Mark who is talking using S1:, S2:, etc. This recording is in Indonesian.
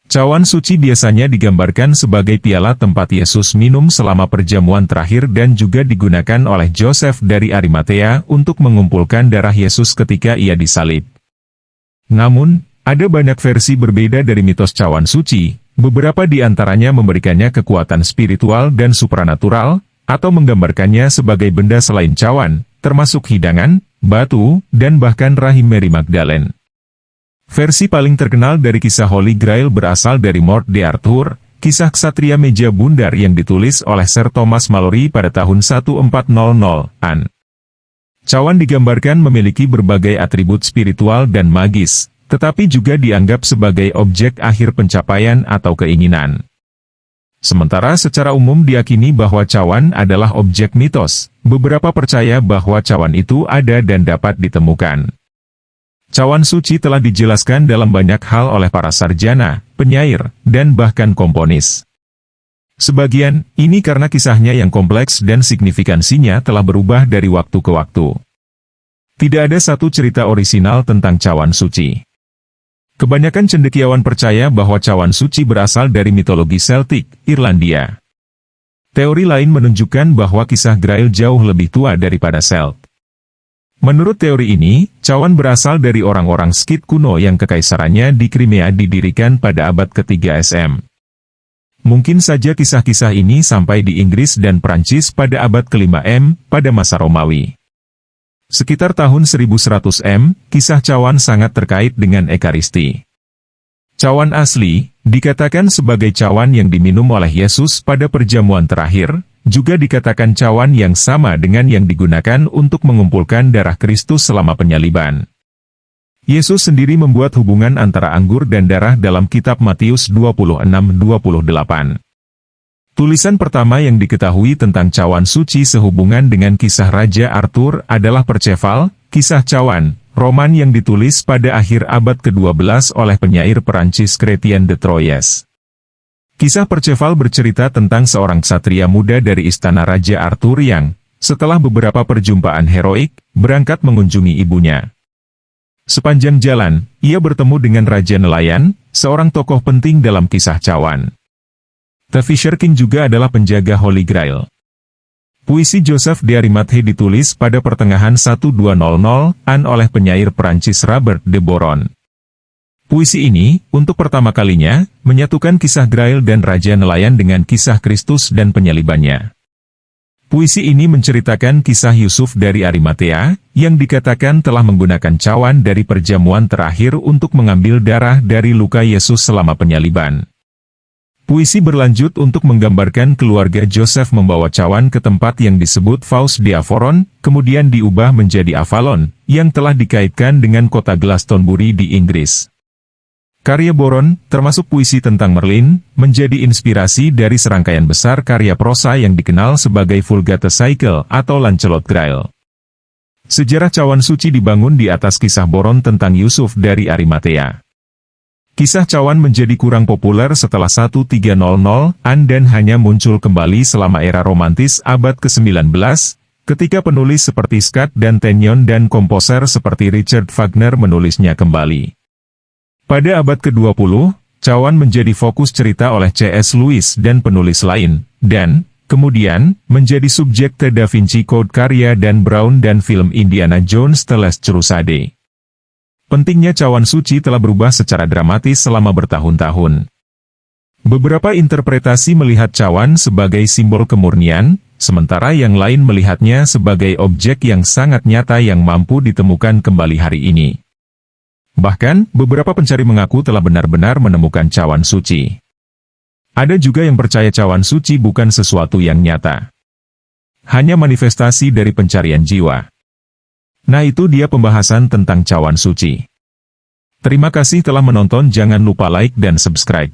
S1: Cawan suci biasanya digambarkan sebagai piala tempat Yesus minum selama perjamuan terakhir dan juga digunakan oleh Joseph dari Arimatea untuk mengumpulkan darah Yesus ketika ia disalib. Namun, ada banyak versi berbeda dari mitos cawan suci, beberapa di antaranya memberikannya kekuatan spiritual dan supranatural, atau menggambarkannya sebagai benda selain cawan, termasuk hidangan, batu, dan bahkan rahim Mary Magdalene. Versi paling terkenal dari kisah Holy Grail berasal dari Morte d'Arthur, kisah ksatria meja bundar yang ditulis oleh Sir Thomas Malory pada tahun 1400-an. Cawan digambarkan memiliki berbagai atribut spiritual dan magis, tetapi juga dianggap sebagai objek akhir pencapaian atau keinginan. Sementara secara umum diyakini bahwa cawan adalah objek mitos, beberapa percaya bahwa cawan itu ada dan dapat ditemukan. Cawan suci telah dijelaskan dalam banyak hal oleh para sarjana, penyair, dan bahkan komponis. Sebagian, ini karena kisahnya yang kompleks dan signifikansinya telah berubah dari waktu ke waktu. Tidak ada satu cerita orisinal tentang cawan suci. Kebanyakan cendekiawan percaya bahwa cawan suci berasal dari mitologi Celtic, Irlandia. Teori lain menunjukkan bahwa kisah Grail jauh lebih tua daripada Celt. Menurut teori ini, cawan berasal dari orang-orang Skit kuno yang kekaisarannya di Crimea didirikan pada abad ke-3 SM. Mungkin saja kisah-kisah ini sampai di Inggris dan Prancis pada abad ke-5 M, pada masa Romawi. Sekitar tahun 1100 M, kisah cawan sangat terkait dengan Ekaristi. Cawan asli, dikatakan sebagai cawan yang diminum oleh Yesus pada perjamuan terakhir, juga dikatakan cawan yang sama dengan yang digunakan untuk mengumpulkan darah Kristus selama penyaliban. Yesus sendiri membuat hubungan antara anggur dan darah dalam kitab Matius 26-28. Tulisan pertama yang diketahui tentang cawan suci sehubungan dengan kisah Raja Arthur adalah Perceval, Kisah Cawan, roman yang ditulis pada akhir abad ke-12 oleh penyair Perancis Chrétien de Troyes. Kisah Perceval bercerita tentang seorang ksatria muda dari istana Raja Arthur yang, setelah beberapa perjumpaan heroik, berangkat mengunjungi ibunya. Sepanjang jalan, ia bertemu dengan Raja Nelayan, seorang tokoh penting dalam kisah cawan. The Fisher King juga adalah penjaga Holy Grail. Puisi Joseph de Arimathée ditulis pada pertengahan 1200-an oleh penyair Perancis Robert de Boron. Puisi ini, untuk pertama kalinya, menyatukan kisah Grail dan Raja Nelayan dengan kisah Kristus dan penyalibannya. Puisi ini menceritakan kisah Yusuf dari Arimatea, yang dikatakan telah menggunakan cawan dari perjamuan terakhir untuk mengambil darah dari luka Yesus selama penyaliban. Puisi berlanjut untuk menggambarkan keluarga Joseph membawa cawan ke tempat yang disebut Fos de Avoron, kemudian diubah menjadi Avalon, yang telah dikaitkan dengan kota Glastonbury di Inggris. Karya Boron, termasuk puisi tentang Merlin, menjadi inspirasi dari serangkaian besar karya prosa yang dikenal sebagai Vulgate Cycle atau Lancelot Grail. Sejarah cawan suci dibangun di atas kisah Boron tentang Yusuf dari Arimatea. Kisah cawan menjadi kurang populer setelah 1300-an dan hanya muncul kembali selama era romantis abad ke-19, ketika penulis seperti Scott dan Tennyson dan komposer seperti Richard Wagner menulisnya kembali. Pada abad ke-20, cawan menjadi fokus cerita oleh C.S. Lewis dan penulis lain, dan, kemudian, menjadi subjek The Da Vinci Code karya Dan Brown dan film Indiana Jones The Last Crusade. Pentingnya cawan suci telah berubah secara dramatis selama bertahun-tahun. Beberapa interpretasi melihat cawan sebagai simbol kemurnian, sementara yang lain melihatnya sebagai objek yang sangat nyata yang mampu ditemukan kembali hari ini. Bahkan, beberapa pencari mengaku telah benar-benar menemukan cawan suci. Ada juga yang percaya cawan suci bukan sesuatu yang nyata. Hanya manifestasi dari pencarian jiwa. Nah, itu dia pembahasan tentang cawan suci. Terima kasih telah menonton, jangan lupa like dan subscribe.